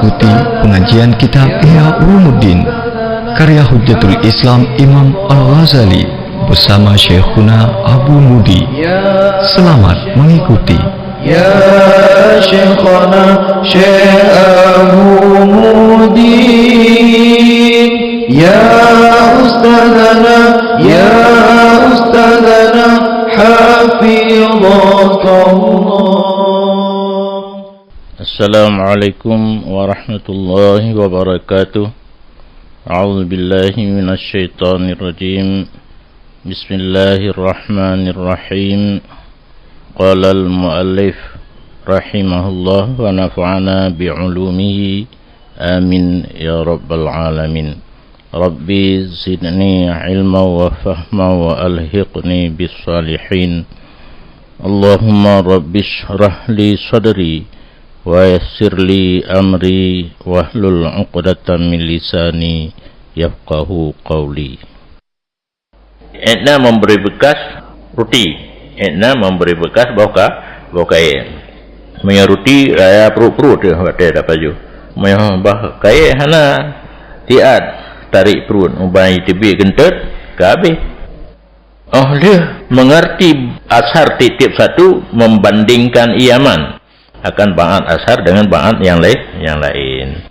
mengikuti pengajian kitab Ihya Ulumuddin karya Hujjatul Islam Imam Al-Ghazali bersama Syekhuna Abu Mudi. Selamat mengikuti. Ya Syekhana Syekh Abu Mudi, Ya Ustadzana, Ya Ustadzana, Hafizakallah. Assalamualaikum warahmatullahi wabarakatuh. A'udzu billahi minasy syaithanir rajim. Bismillahirrahmanirrahim. Qala al-muallif rahimahullah wa nafa'ana bi'ulumihi amin ya rabbal alamin. Rabbi zidni ilma wa fahma wa alhiqni bis salihin. Allahumma rabbi shrah li sadri wa yassir li amri wahlul 'uqdatam min lisani yafqahu qawli. Etna memberi bekas roti, etna memberi bekas bau kain. Punya roti raya perut-perut dia ada baju. Punya bah kain hana tiad tarik perut ubai tibi gentet ke habis. Oh dia mengerti ashar titip satu membandingkan iaman akan ba'at ashar dengan ba'at yang lain.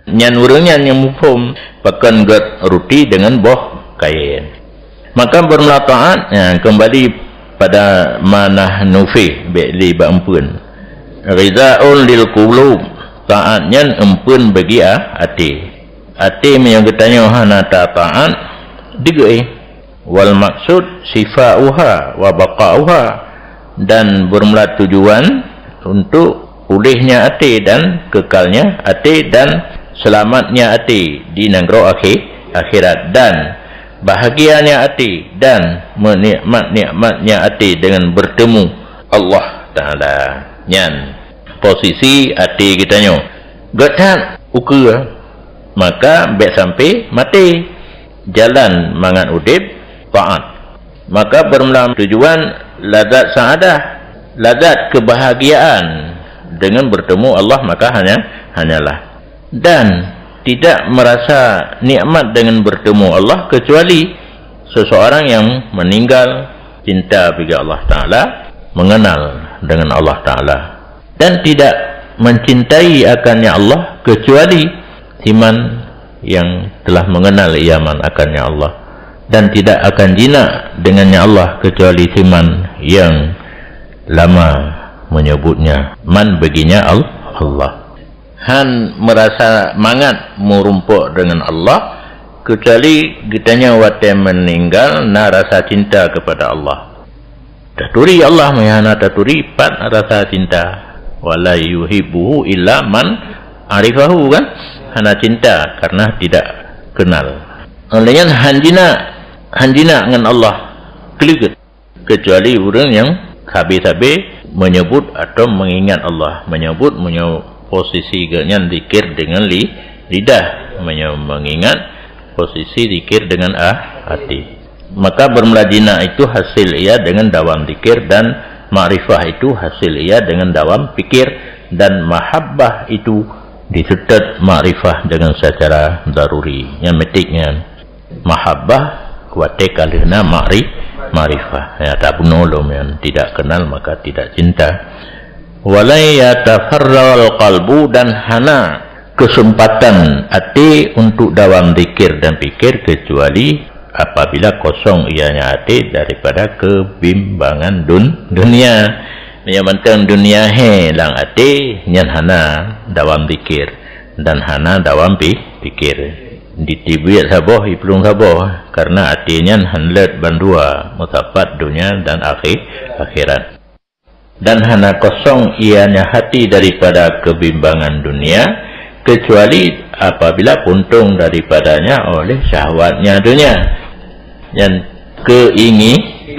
Nyan urangnya yang mufhum pakan gat roti dengan boh kain. Maka bermula ta'at kembali pada manah nufi li ba'ampun. Riza'un lil qulub, ta'atnya empun bagi hati. Hati yang ketanya hana ta'at digai. Wal maksud sifa'uha wa baqa'uha, dan bermula tujuan untuk pulihnya hati dan kekalnya hati dan selamatnya hati di negara akhirat, dan bahagianya hati dan menikmat-nikmatnya hati dengan bertemu Allah Ta'ala. Nyan posisi hati kita nyo getan ukur, maka baik sampai mati jalan mangan udip taat. Maka bermula tujuan lazat saadah, lazat kebahagiaan dengan bertemu Allah, maka hanyalah, dan tidak merasa nikmat dengan bertemu Allah kecuali seseorang yang meninggal cinta bagi Allah Ta'ala, mengenal dengan Allah Ta'ala, dan tidak mencintai akannya Allah kecuali iman yang telah mengenal iaman akannya Allah, dan tidak akan jinak dengannya Allah kecuali iman yang lama menyebutnya man baginya Allah. Han merasa mangat merumpuk dengan Allah kecuali kitanya wate meninggal na rasa cinta kepada Allah. Taturi Allah mayana taturi pat rasa cinta. Wala yuhibbuhu illa man arifahu, kan? Hana cinta karena tidak kenal. Olehnya hanjina dengan Allah keliget kecuali orang yang habis-habis menyebut atau mengingat Allah, menyebut posisi dengan zikir dengan lidah, mengingat posisi zikir dengan hati. Maka bermula jina itu hasil ia dengan dawam zikir, dan ma'rifah itu hasil ia dengan dawam fikir, dan mahabbah itu disertai ma'rifah dengan secara daruri. Yang metiknya mahabbah kuatek kalina ma'rifah, ya tak penolong yang tidak kenal maka tidak cinta. Walai yatafarral qalbu, dan hana kesempatan hati untuk dawam zikir dan fikir kecuali apabila kosong ianya hati daripada kebimbangan dunia. Yang penting dunia lang hati nyan hana dawam zikir dan hana dawam fikir. Ditibiyat saboh iplung saboh karena hatinya hanlet bandua mutafat dunia dan akhirat. Dan hana kosong ianya hati daripada kebimbangan dunia kecuali apabila puntung daripadanya oleh syahwatnya dunia. Yang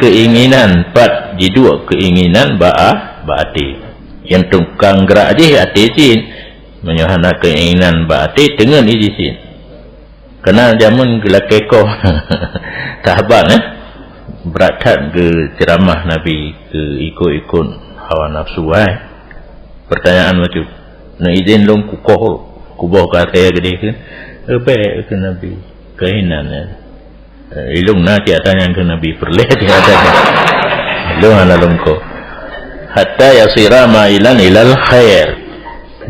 keinginan pat jidua keinginan hati. Yang tukang gerak aja hati sin menyohana keinginan hati dengan izisin. Kena jamun gelakeko sahabat beratat ke ceramah Nabi, ke ikut hawa nafsu. Pertanyaan macam nak izin long kukoh kubuh kata gede kan apa ke Nabi kainan ilung na tiada yang ke Nabi perleh tiada ilung ana lungko hatta yasira mailan ilal khair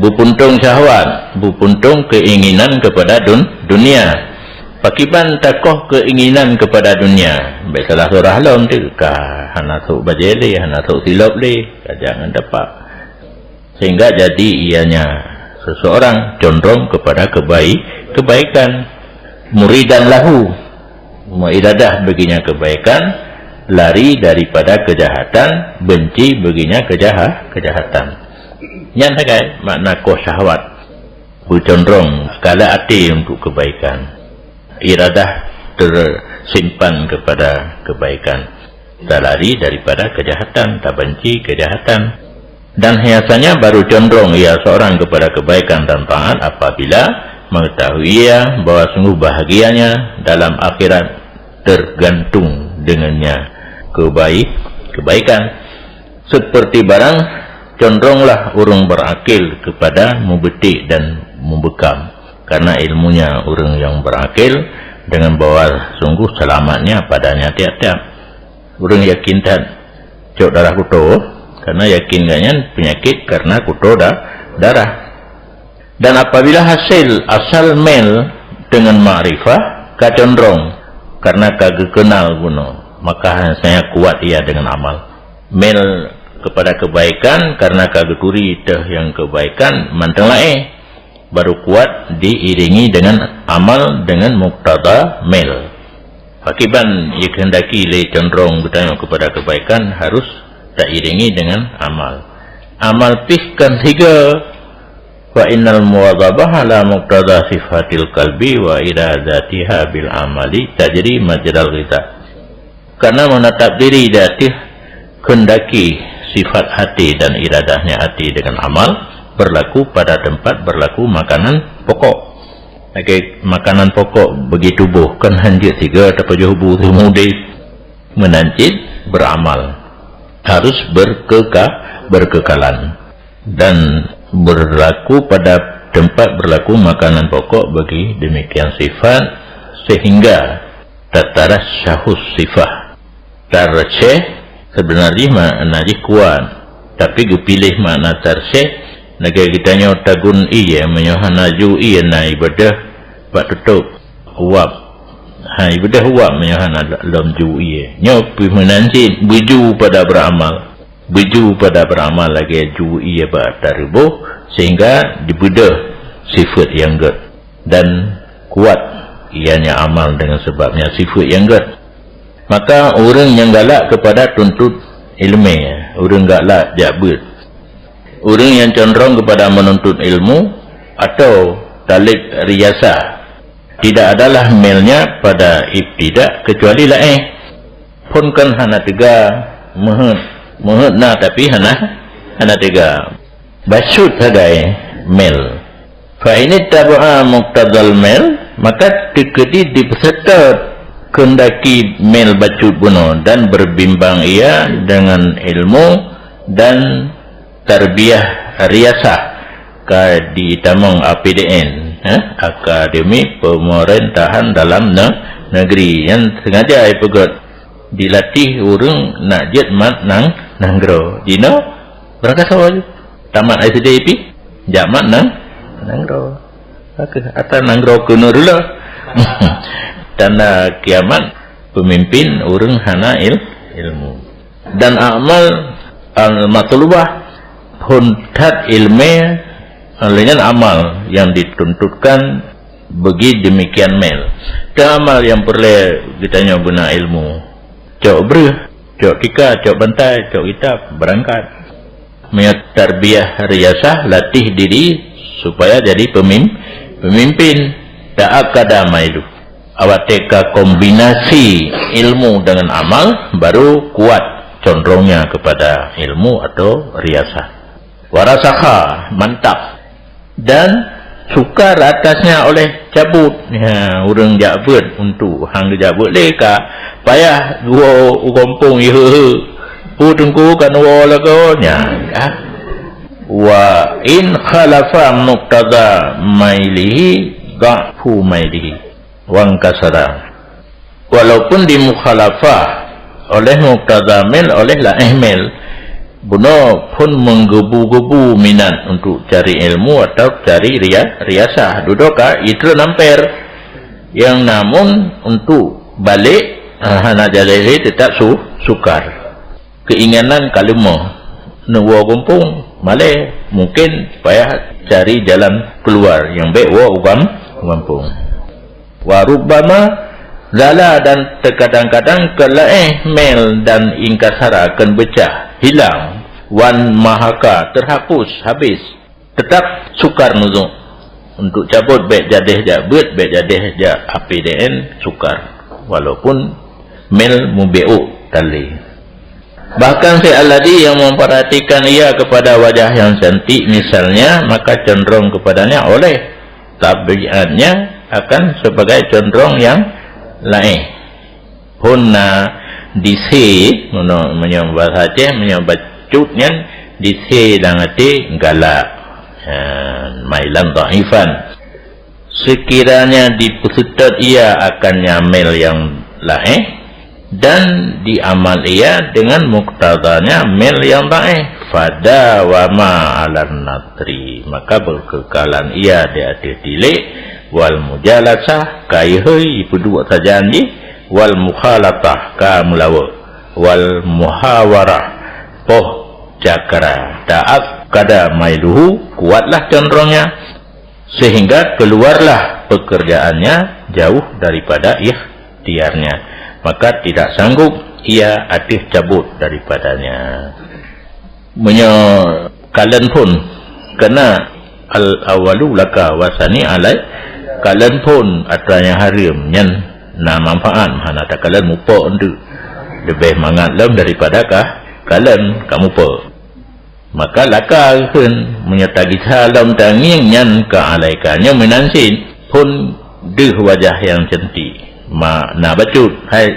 bupuntung syahwat bupuntung keinginan kepada dunia pakiban takoh keinginan kepada dunia baik salah surah lom tu kah hana sok bajele hana sok silap le jangan dapat sehingga jadi ianya seseorang condong kepada kebaikan muridan lahu muiradah baginya kebaikan lari daripada kejahatan benci baginya kejahatan yang terkait makna koh syahwat bercondong skala hati untuk kebaikan iradah tersimpan kepada kebaikan tak lari daripada kejahatan tak benci kejahatan dan hiasannya baru condong ia seorang kepada kebaikan dan taat apabila mengetahui ia bahawa sungguh bahagianya dalam akhirat tergantung dengannya kebaikan seperti barang condonglah orang berakil kepada membetik dan membekam karena ilmunya orang yang berakil dengan bahawa sungguh selamatnya padanya tiap-tiap orang yakin tak cok darah kuto karena yakin ganyan penyakit karena kuto darah dan apabila hasil asal mel dengan ma'rifah kacondrong karena kagak kenal guna maka saya kuat ia dengan amal mel kepada kebaikan karena kagak turi teh yang kebaikan manteng lae baru kuat diiringi dengan amal dengan muktada mel akiban ia kehendaki le condong bertanya kepada kebaikan harus tak iringi dengan amal pihkan tiga wa innal muwadhabah ala muqtada sifatil qalbi wa iradatiha bil amali tajri majral ghita karena menetap diri datih kendaki sifat hati dan iradahnya hati dengan amal berlaku pada tempat berlaku makanan pokok makanan pokok bagi tubuh kan hanjit tiga tapajuh hubu mudi menancit beramal harus berkekalan dan berlaku pada tempat berlaku makanan pokok bagi demikian sifat sehingga tatara syahus sifat tarsyeh sebenarnya maknanya kuat tapi dipilih makna tarsyeh negara kita nyo tagun iya menyohanaju iya na ibadah pak tutup uap ibadah uap menyohana dalam ju iya nyo menanjit buju pada beramal lagi ju iya pak taribuh sehingga dibedah sifat yang gad dan kuat ianya amal dengan sebabnya sifat yang gad maka orang yang galak kepada tuntut ilmu orang galak jabut orang yang cenderung kepada menuntut ilmu atau talib riyasah tidak adalah melnya pada ibtidak kecuali pun kan hana tiga muhud na tapi hana tiga basyut hagai mel fa ini tabu'a muqtadal mel maka dikedi dipeserta kendaki mel bacut bunuh dan berbimbang ia dengan ilmu dan tarbiyah riyasah ka di tamang APDN akademi pemerintahan dalam negeri yang sengaja pegot dilatih urang nak jet mat nanggro dino berangkat sawal tamat ICDP jamat nanggro atau nanggro kuno dulu tanda kiamat pemimpin urang hana ilmu dan amal al-matlubah huntat ilmu dengan amal yang dituntutkan bagi demikian mel dan amal yang perlu kita guna ilmu cok breh cok kika cok bantai cok kitab berangkat menyat tarbiyah riyasah latih diri supaya jadi pemimpin tak akadama itu awateka kombinasi ilmu dengan amal baru kuat condongnya kepada ilmu atau riyasah warasakha mantap dan sukar atasnya oleh cabut orang jabut untuk hang jabut leka payah dua kampung tunggu kan wala ko nya wa in khalafa muqtada mailihi dha'fu mailihi wa kasara. Walaupun dimukhalafah oleh muqtada mil, oleh la'ih mil, buno pun menggebu-gebu minat untuk cari ilmu atau cari riasah, duduka itu namper yang namun untuk balik hana jalai tetap sukar keinginan kalimo nuwa kumpung malih mungkin supaya cari jalan keluar yang baik wa kampung wa rubbama zala, dan terkadang-kadang kela'ih mel dan ingkasara akan pecah, hilang, wan mahaka, terhapus, habis, tetap sukar nuzuk untuk cabut baik jadih jak buat, baik jadih jak APDN sukar, walaupun mel mubi'u tali. Bahkan se'aladi yang memperhatikan ia kepada wajah yang cantik misalnya, maka cenderung kepadanya oleh tabiatnya akan sebagai cenderung yang lain. Hunna disi menyong bahasa Aceh menyong bacutnya disi dan hati galak mailan dhaifan. Sekiranya dipeserta ia akan nyamil yang lain dan diamal ia dengan muktadanya mil yang dhaif, fada wa ma alan natri, maka berkekalan ia di atas tilik wal mujalasah kaihai berdua sajaan ni, wal mukhalatah ka mulawa, wal muhawarah poh cakra ta'ab kada mailuhu, kuatlah cenderungnya sehingga keluarlah pekerjaannya jauh daripada ikhtiarnya, maka tidak sanggup ia atis cabut daripadanya. Kalian pun kena al-awalu laka wasani alai, kalian pun atranya harim nyan na manfaat hana tak kalian mupa undu lebih mangat lam daripada kalian kamu pa, maka laka kan menyertai salam tanging nyan ka alaikannya menansin pun deh wajah yang cantik ma na bacut hai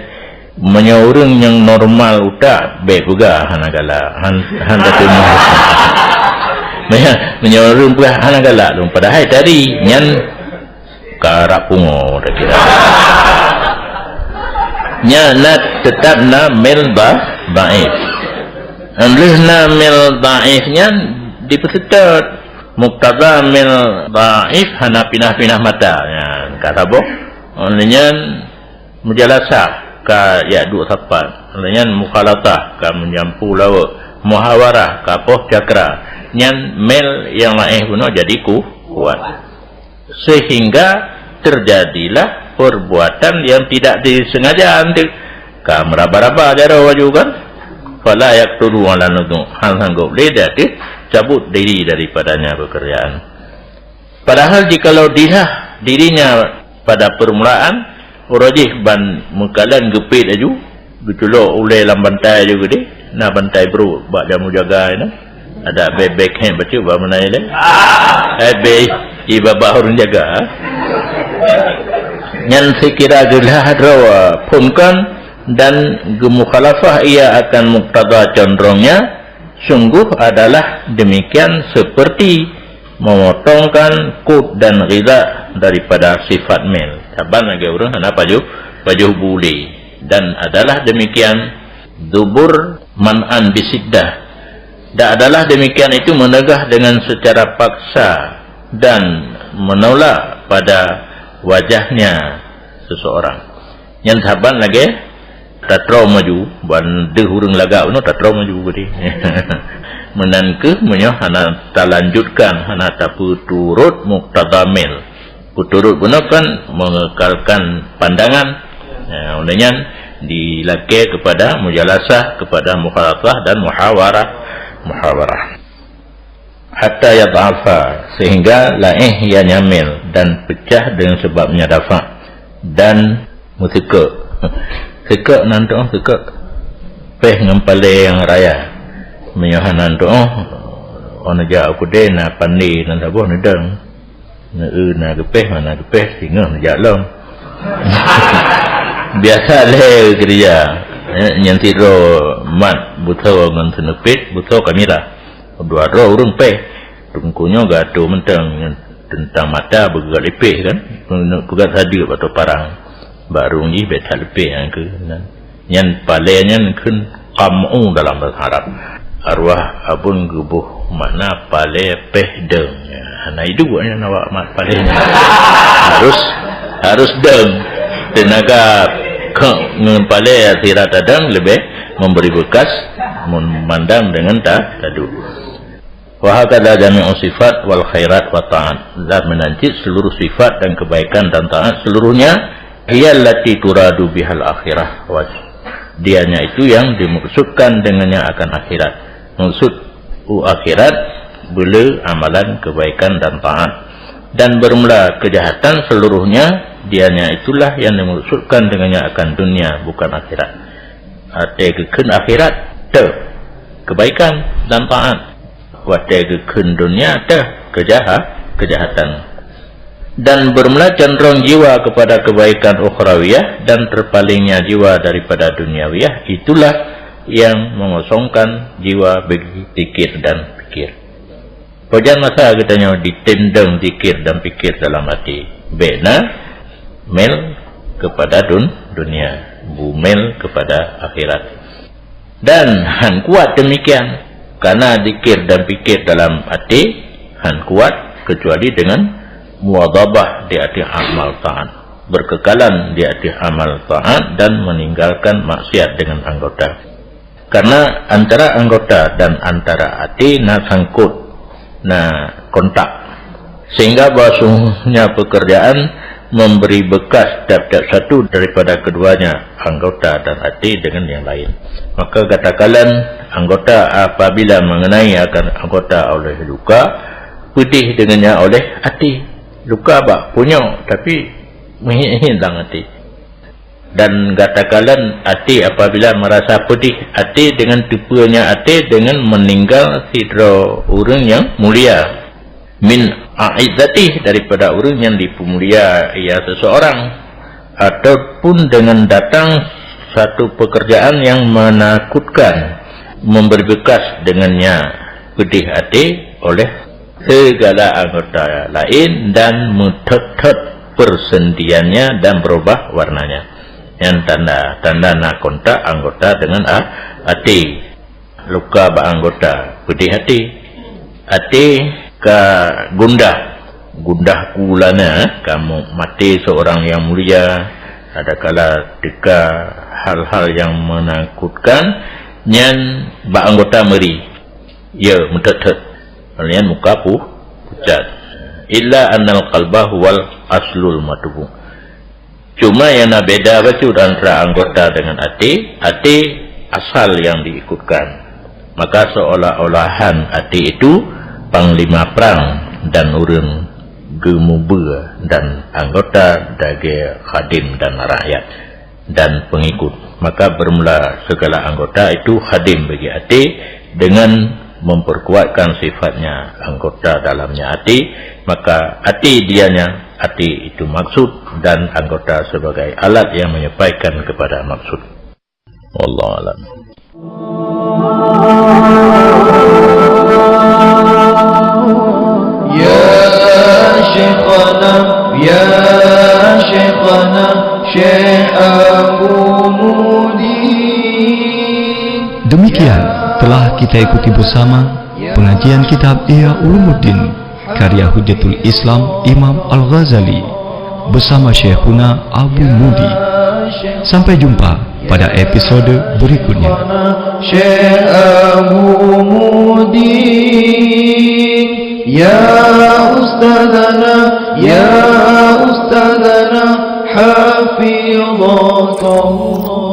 menyoreng yang normal utak baik juga hana gala han datu menyoreng pula hana gala dong padahal tadi nyan karak pungo dah kira nyanat tetap na mil baif amlih na mil baifnya dipeserta muktada mil baif hana pinah-pinah mata ya kata boh olehnya mujalasah ka ya dua sapat olehnya mukhalatah ka menyampu lawa muhawarah ka poh cakra nyan mil yang lain pun jadi kuat sehingga terjadilah perbuatan yang tidak disengaja antik ka meraba-raba jara waju kan fala yaqtulu ala nudu hal sanggup lidah cabut diri daripadanya pekerjaan, padahal jikalau dirinya pada permulaan urajih ban mukalan gepit aju betulo oleh lam bantai juga deh na bantai bro bak jamu jaga ini ada bebek hen baca ba menai le be ibaba urun jaga nyan sekira gelah rawa punkan dan gemukhalafah ia akan muktada condrongnya sungguh adalah demikian seperti memotongkan kut dan ghidha daripada sifat mil saban lagi orang ada baju buli dan adalah demikian dubur man'an bisiddah dan adalah demikian itu menegah dengan secara paksa dan menolak pada wajahnya seseorang yang saban lagi tak terau maju ban deh hurung lagak no tak terau maju gede menanke menyoh hana talanjutkan hana tapu turut muktadamil puturut gunakan mengekalkan pandangan olehnya dilake kepada mujalasah kepada mukhalatah dan muhawarah hatta yad'afa sehingga laih ia nyamil dan pecah dengan sebabnya dafa dan musika seka nanto seka peh ngempale yang raya menyohan nanto ona ja aku de na pandi nan sabo nedang na na gepeh mana gepeh singa ja long biasa le kerja nyen tiro mat buto ngan senepit buto kamera dua orang peh tungkunya gaduh mentang tentang mata bergerak lepeh kan, pegat hadir atau parang baru ni betal lepeh yang ke nyan palenya kun qamu dalam bahasa Arab arwah abun gubuh makna pale peh deng. Nah itu buatnya nawak mat palenya harus deng tenaga ngempale akhirat adang lebih memberi bekas memandang dengan tadu. Wa hakala jami'u sifat wal khairat wa ta'at, zat menancit seluruh sifat dan kebaikan dan taat seluruhnya hiyallati turadu bihal akhirah wa dianya itu yang dimaksudkan dengannya akan akhirat. Maksud akhirat bila amalan kebaikan dan taat, dan bermula kejahatan seluruhnya dianya itulah yang dimaksudkan dengannya akan dunia bukan akhirat. Artikan akhirat te kebaikan dan taat, watakan dunia te kejahatan. Dan bermula cenderung jiwa kepada kebaikan ukhrawiyah dan terpalingnya jiwa daripada duniawiyah, itulah yang mengosongkan jiwa bagi zikir dan fikir. Wajan masa katanya ditendang zikir dan fikir dalam hati, bena mel kepada dunia, bumel kepada akhirat. Dan han kuat demikian karena zikir dan fikir dalam hati han kuat kecuali dengan muwadhabah di hati amal taat, berkekalan di hati amal taat dan meninggalkan maksiat dengan anggota. Karena antara anggota dan antara hati sangkut kontak, sehingga bahasanya pekerjaan memberi bekas tiap-tiap satu daripada keduanya, anggota dan hati dengan yang lain. Maka katakanlah anggota apabila mengenai akan anggota oleh luka, pedih dengannya oleh hati. Luka bak punya tapi hilang hati. Dan katakanlah hati apabila merasa pedih hati dengan tipunya hati dengan meninggal sidra orang yang mulia min a'izzati daripada orang yang dipemulia ia seseorang, ataupun dengan datang satu pekerjaan yang menakutkan memberi bekas dengannya pedih hati oleh segala anggota lain dan mutet-tet persendiannya dan berubah warnanya. Yang tanda nak kontak anggota dengan hati. Luka ba anggota pedih hati ke gundah kulana kamu mati seorang yang mulia, adakala deka hal-hal yang menakutkan nyan ba anggota meri ya mutet-tet kalian muka pucat. Illa annal qalba huwal aslul matbu. Cuma yang nak beda bacu antara anggota dengan hati asal yang diikutkan. Maka seolah-olahan hati itu panglima perang dan orang gemubur, dan anggota dage khadim dan rakyat dan pengikut. Maka bermula segala anggota itu khadim bagi hati dengan memperkuatkan sifatnya anggota dalamnya hati. Maka hati dianya, hati itu maksud, dan anggota sebagai alat yang menyampaikan kepada maksud. Wallahu a'lam. Ya Syekhana, Ya Syekhana, Syekh Abu Mudi. Demikian telah kita ikuti bersama pengajian kitab Ihya Ulumuddin karya Hujjatul Islam Imam Al-Ghazali bersama Syekhuna Abu Mudi. Sampai jumpa pada episode berikutnya. Syekh Abu Mudi, Ya Ustadana, Ya Ustadana, Hafidhakallah.